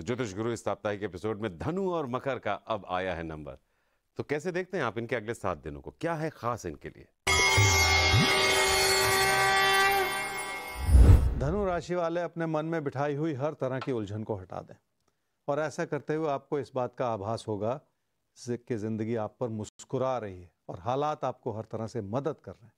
ज्योतिष गुरु इस साप्ताहिक एपिसोड में धनु और मकर का अब आया है नंबर। तो कैसे देखते हैं आप इनके अगले 7 दिनों को, क्या है खास इनके लिए? धनु राशि वाले अपने मन में बिठाई हुई हर तरह की उलझन को हटा दें और ऐसा करते हुए आपको इस बात का आभास होगा कि जिंदगी आप पर मुस्कुरा रही है और हालात आपको हर तरह से मदद कर रहे हैं।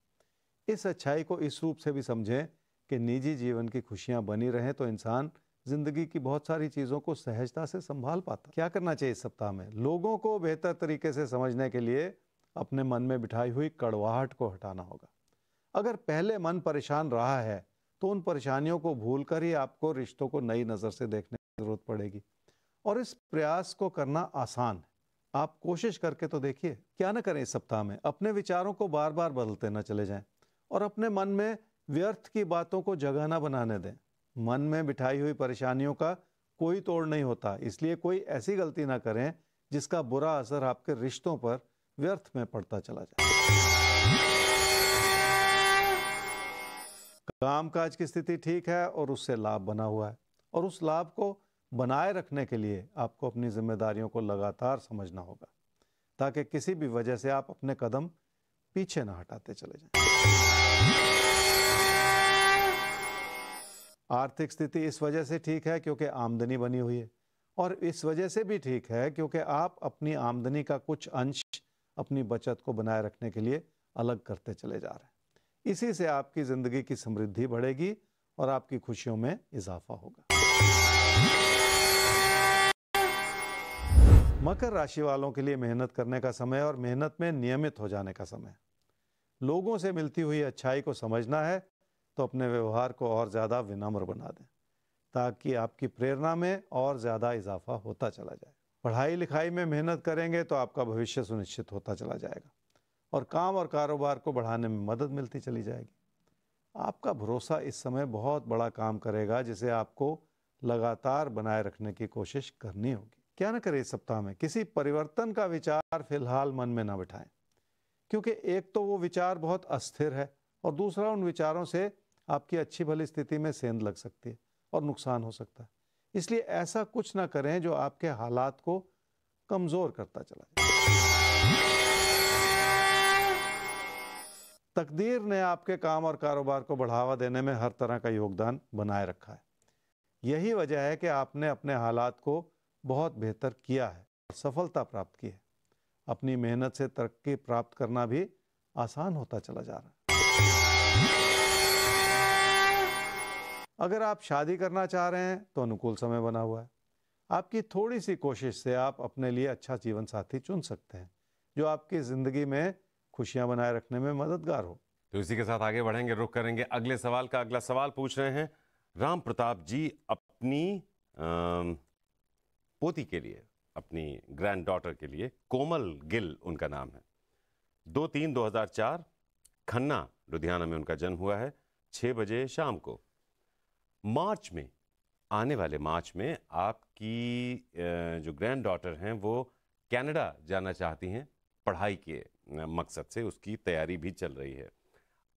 इस अच्छाई को इस रूप से भी समझें कि निजी जीवन की खुशियां बनी रहें तो इंसान जिंदगी की बहुत सारी चीज़ों को सहजता से संभाल पाता। क्या करना चाहिए इस सप्ताह में? लोगों को बेहतर तरीके से समझने के लिए अपने मन में बिठाई हुई कड़वाहट को हटाना होगा। अगर पहले मन परेशान रहा है तो उन परेशानियों को भूलकर ही आपको रिश्तों को नई नज़र से देखने की जरूरत पड़ेगी और इस प्रयास को करना आसान है। आप कोशिश करके तो देखिए। क्या न करें इस सप्ताह में? अपने विचारों को बार बार बदलते न चले जाएं और अपने मन में व्यर्थ की बातों को जगह न बनाने दें। मन में बिठाई हुई परेशानियों का कोई तोड़ नहीं होता, इसलिए कोई ऐसी गलती ना करें जिसका बुरा असर आपके रिश्तों पर व्यर्थ में पड़ता चला जाए। कामकाज की स्थिति ठीक है और उससे लाभ बना हुआ है और उस लाभ को बनाए रखने के लिए आपको अपनी जिम्मेदारियों को लगातार समझना होगा ताकि किसी भी वजह से आप अपने कदम पीछे ना हटाते चले जाएं। आर्थिक स्थिति इस वजह से ठीक है क्योंकि आमदनी बनी हुई है और इस वजह से भी ठीक है क्योंकि आप अपनी आमदनी का कुछ अंश अपनी बचत को बनाए रखने के लिए अलग करते चले जा रहे हैं। इसी से आपकी जिंदगी की समृद्धि बढ़ेगी और आपकी खुशियों में इजाफा होगा। मकर राशि वालों के लिए मेहनत करने का समय और मेहनत में नियमित हो जाने का समय। लोगों से मिलती हुई अच्छाई को समझना है तो अपने व्यवहार को और ज़्यादा विनम्र बना दें ताकि आपकी प्रेरणा में और ज़्यादा इजाफा होता चला जाए। पढ़ाई लिखाई में मेहनत करेंगे तो आपका भविष्य सुनिश्चित होता चला जाएगा और काम और कारोबार को बढ़ाने में मदद मिलती चली जाएगी। आपका भरोसा इस समय बहुत बड़ा काम करेगा जिसे आपको लगातार बनाए रखने की कोशिश करनी होगी। क्या न करें इस सप्ताह में? किसी परिवर्तन का विचार फिलहाल मन में ना बिठाएं क्योंकि एक तो वो विचार बहुत अस्थिर है और दूसरा उन विचारों से आपकी अच्छी भली स्थिति में सेंध लग सकती है और नुकसान हो सकता है। इसलिए ऐसा कुछ ना करें जो आपके हालात को कमजोर करता चला जाए। तकदीर ने आपके काम और कारोबार को बढ़ावा देने में हर तरह का योगदान बनाए रखा है। यही वजह है कि आपने अपने हालात को बहुत बेहतर किया है और सफलता प्राप्त की है। अपनी मेहनत से तरक्की प्राप्त करना भी आसान होता चला जा रहा है। अगर आप शादी करना चाह रहे हैं तो अनुकूल समय बना हुआ है। आपकी थोड़ी सी कोशिश से आप अपने लिए अच्छा जीवन साथी चुन सकते हैं जो आपकी जिंदगी में खुशियां बनाए रखने में मददगार हो। तो इसी के साथ आगे बढ़ेंगे, रुख करेंगे अगले सवाल का। अगला सवाल पूछ रहे हैं राम प्रताप जी अपनी पोती के लिए, अपनी ग्रैंड डॉटर के लिए। कोमल गिल उनका नाम है। 2/3/2004 खन्ना लुधियाना में उनका जन्म हुआ है, 6 बजे शाम को। मार्च में, आने वाले मार्च में आपकी जो ग्रैंड डॉटर हैं वो कनाडा जाना चाहती हैं पढ़ाई के मकसद से। उसकी तैयारी भी चल रही है।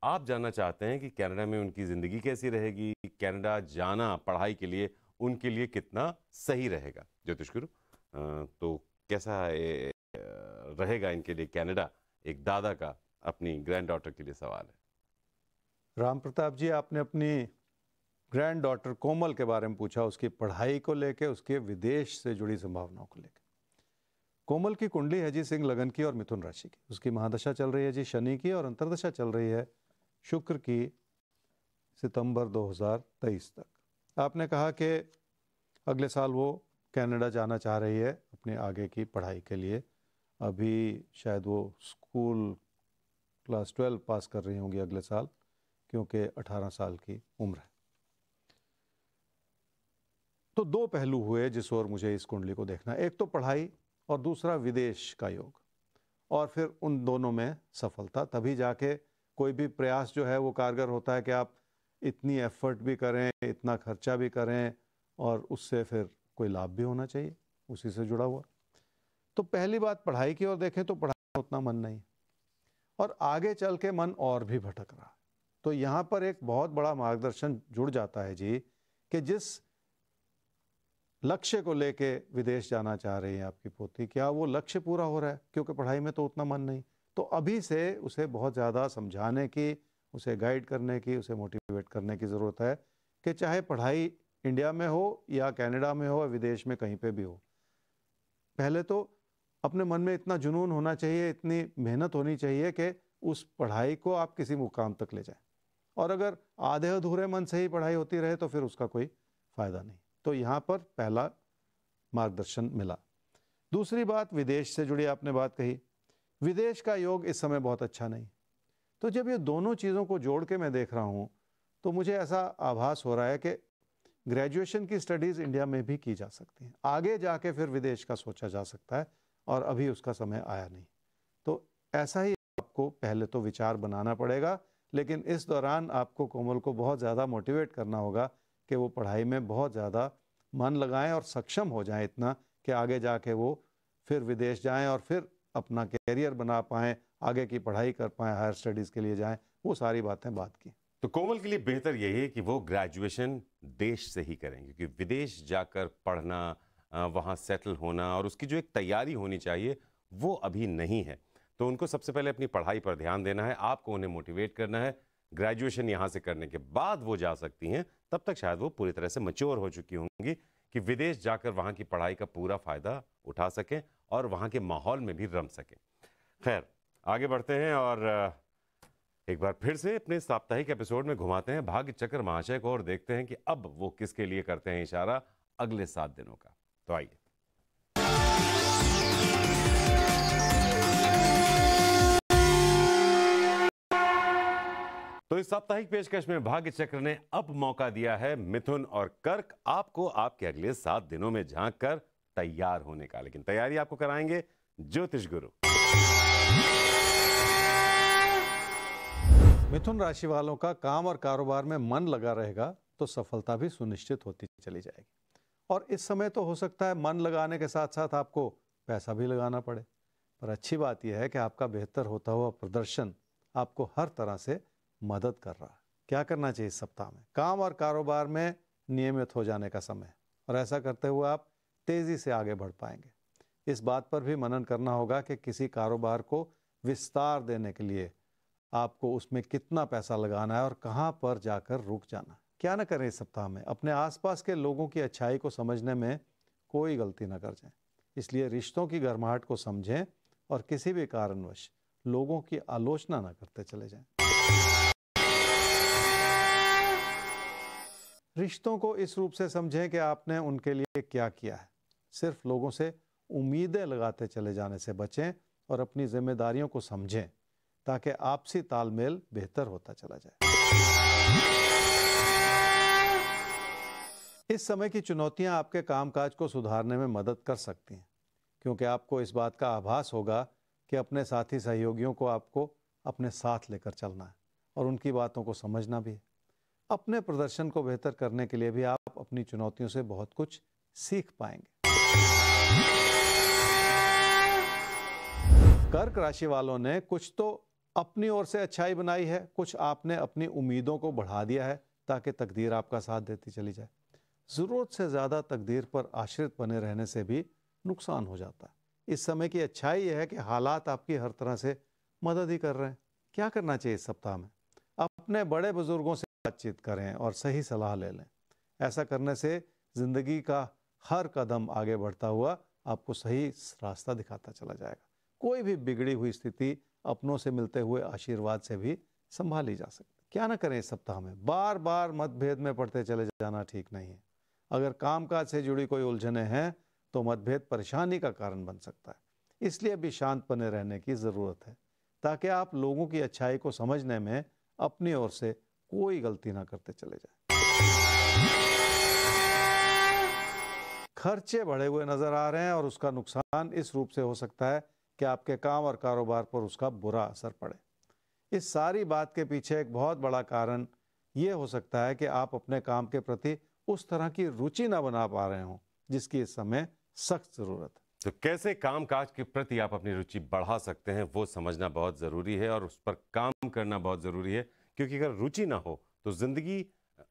आप जानना चाहते हैं कि कनाडा में उनकी ज़िंदगी कैसी रहेगी, कनाडा जाना पढ़ाई के लिए उनके लिए कितना सही रहेगा। ज्योतिष गुरु, तो कैसा रहेगा इनके लिए कनाडा? एक दादा का अपनी ग्रैंड डॉटर के लिए सवाल है। राम प्रताप जी, आपने अपनी ग्रैंड डॉटर कोमल के बारे में पूछा, उसकी पढ़ाई को लेकर, उसके विदेश से जुड़ी संभावनाओं को लेकर। कोमल की कुंडली है जी सिंह लगन की और मिथुन राशि की। उसकी महादशा चल रही है जी शनि की और अंतर्दशा चल रही है शुक्र की सितंबर 2023 तक। आपने कहा कि अगले साल वो कनाडा जाना चाह रही है अपने आगे की पढ़ाई के लिए। अभी शायद वो स्कूल क्लास 12 पास कर रही होंगी अगले साल क्योंकि 18 साल की उम्र है। तो 2 पहलू हुए जिस ओर मुझे इस कुंडली को देखना, एक तो पढ़ाई और दूसरा विदेश का योग, और फिर उन दोनों में सफलता। तभी जाके कोई भी प्रयास जो है वो कारगर होता है कि आप इतनी एफर्ट भी करें, इतना खर्चा भी करें और उससे फिर कोई लाभ भी होना चाहिए उसी से जुड़ा हुआ। तो पहली बात पढ़ाई की ओर देखें तो पढ़ाई में उतना मन नहीं और आगे चल के मन और भी भटक रहा। तो यहाँ पर एक बहुत बड़ा मार्गदर्शन जुड़ जाता है जी कि जिस लक्ष्य को लेके विदेश जाना चाह रही है आपकी पोती, क्या वो लक्ष्य पूरा हो रहा है? क्योंकि पढ़ाई में तो उतना मन नहीं। तो अभी से उसे बहुत ज़्यादा समझाने की, उसे गाइड करने की, उसे मोटिवेट करने की ज़रूरत है कि चाहे पढ़ाई इंडिया में हो या कनाडा में हो या विदेश में कहीं पे भी हो, पहले तो अपने मन में इतना जुनून होना चाहिए, इतनी मेहनत होनी चाहिए कि उस पढ़ाई को आप किसी मुकाम तक ले जाएं। और अगर आधे अधूरे मन से ही पढ़ाई होती रहे तो फिर उसका कोई फ़ायदा नहीं। तो यहाँ पर पहला मार्गदर्शन मिला। दूसरी बात, विदेश से जुड़ी आपने बात कही। विदेश का योग इस समय बहुत अच्छा नहीं। तो जब ये दोनों चीज़ों को जोड़ के मैं देख रहा हूँ तो मुझे ऐसा आभास हो रहा है कि ग्रेजुएशन की स्टडीज़ इंडिया में भी की जा सकती हैं, आगे जाके फिर विदेश का सोचा जा सकता है, और अभी उसका समय आया नहीं। तो ऐसा ही आपको पहले तो विचार बनाना पड़ेगा, लेकिन इस दौरान आपको कोमल को बहुत ज़्यादा मोटिवेट करना होगा कि वो पढ़ाई में बहुत ज़्यादा मन लगाएं और सक्षम हो जाएं इतना कि आगे जाके वो फिर विदेश जाएं और फिर अपना कैरियर बना पाएं, आगे की पढ़ाई कर पाएं, हायर स्टडीज़ के लिए जाएं। वो सारी बातें बात की। तो कोमल के लिए बेहतर यही है कि वो ग्रेजुएशन देश से ही करें, क्योंकि विदेश जाकर पढ़ना, वहाँ सेटल होना और उसकी जो एक तैयारी होनी चाहिए वो अभी नहीं है। तो उनको सबसे पहले अपनी पढ़ाई पर ध्यान देना है, आपको उन्हें मोटिवेट करना है। ग्रेजुएशन यहाँ से करने के बाद वो जा सकती हैं, तब तक शायद वो पूरी तरह से मैच्योर हो चुकी होंगी कि विदेश जाकर वहाँ की पढ़ाई का पूरा फ़ायदा उठा सकें और वहाँ के माहौल में भी रम सकें। खैर, आगे बढ़ते हैं और एक बार फिर से अपने साप्ताहिक एपिसोड में घुमाते हैं भाग्य चक्र महाशय को और देखते हैं कि अब वो किसके लिए करते हैं इशारा अगले 7 दिनों का। तो आइए। तो इस साप्ताहिक पेशकश में भाग्य चक्र ने अब मौका दिया है मिथुन और कर्क आपको आपके अगले 7 दिनों में झांक कर तैयार होने का। लेकिन तैयारी आपको कराएंगे ज्योतिष गुरु। मिथुन राशि वालों का काम और कारोबार में मन लगा रहेगा तो सफलता भी सुनिश्चित होती चली जाएगी। और इस समय तो हो सकता है मन लगाने के साथ साथ आपको पैसा भी लगाना पड़े, पर अच्छी बात यह है कि आपका बेहतर होता हुआ प्रदर्शन आपको हर तरह से मदद कर रहा है। क्या करना चाहिए इस सप्ताह में? काम और कारोबार में नियमित हो जाने का समय है, और ऐसा करते हुए आप तेजी से आगे बढ़ पाएंगे। इस बात पर भी मनन करना होगा कि किसी कारोबार को विस्तार देने के लिए आपको उसमें कितना पैसा लगाना है और कहाँ पर जाकर रुक जाना। क्या न करें इस सप्ताह में? अपने आसपास के लोगों की अच्छाई को समझने में कोई गलती न कर जाएं। इसलिए रिश्तों की गर्माहट को समझें और किसी भी कारणवश लोगों की आलोचना न करते चले जाएं। रिश्तों को इस रूप से समझें कि आपने उनके लिए क्या किया है। सिर्फ लोगों से उम्मीदें लगाते चले जाने से बचें और अपनी जिम्मेदारियों को समझें ताकि आपसी तालमेल बेहतर होता चला जाए। इस समय की चुनौतियां आपके कामकाज को सुधारने में मदद कर सकती हैं, क्योंकि आपको इस बात का आभास होगा कि अपने साथी सहयोगियों को आपको अपने साथ लेकर चलना है और उनकी बातों को समझना भी है। अपने प्रदर्शन को बेहतर करने के लिए भी आप अपनी चुनौतियों से बहुत कुछ सीख पाएंगे। कर्क राशि वालों ने कुछ तो अपनी ओर से अच्छाई बनाई है, कुछ आपने अपनी उम्मीदों को बढ़ा दिया है ताकि तकदीर आपका साथ देती चली जाए। ज़रूरत से ज़्यादा तकदीर पर आश्रित बने रहने से भी नुकसान हो जाता है। इस समय की अच्छाई यह है कि हालात आपकी हर तरह से मदद ही कर रहे हैं। क्या करना चाहिए इस सप्ताह में? अपने बड़े बुजुर्गों से बातचीत करें और सही सलाह ले लें। ऐसा करने से ज़िंदगी का हर कदम आगे बढ़ता हुआ आपको सही रास्ता दिखाता चला जाएगा। कोई भी बिगड़ी हुई स्थिति अपनों से मिलते हुए आशीर्वाद से भी संभाली जा सकती। क्या ना करें इस सप्ताह में? बार बार मतभेद में पड़ते चले जाना ठीक नहीं है। अगर कामकाज से जुड़ी कोई उलझने हैं तो मतभेद परेशानी का कारण बन सकता है। इसलिए भी शांत बने रहने की ज़रूरत है ताकि आप लोगों की अच्छाई को समझने में अपनी ओर से कोई गलती ना करते चले जाएं। खर्चे बढ़े हुए नजर आ रहे हैं और उसका नुकसान इस रूप से हो सकता है कि आपके काम और कारोबार पर उसका बुरा असर पड़े। इस सारी बात के पीछे एक बहुत बड़ा कारण ये हो सकता है कि आप अपने काम के प्रति उस तरह की रुचि ना बना पा रहे हों जिसकी इस समय सख्त जरूरत है। तो कैसे कामकाज के प्रति आप अपनी रुचि बढ़ा सकते हैं वो समझना बहुत ज़रूरी है और उस पर काम करना बहुत ज़रूरी है, क्योंकि अगर रुचि ना हो तो ज़िंदगी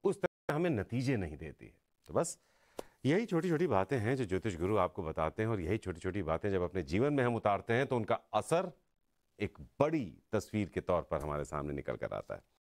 उस तरह हमें नतीजे नहीं देती है। तो बस यही छोटी छोटी बातें हैं जो ज्योतिष गुरु आपको बताते हैं, और यही छोटी छोटी बातें जब अपने जीवन में हम उतारते हैं तो उनका असर एक बड़ी तस्वीर के तौर पर हमारे सामने निकल कर आता है।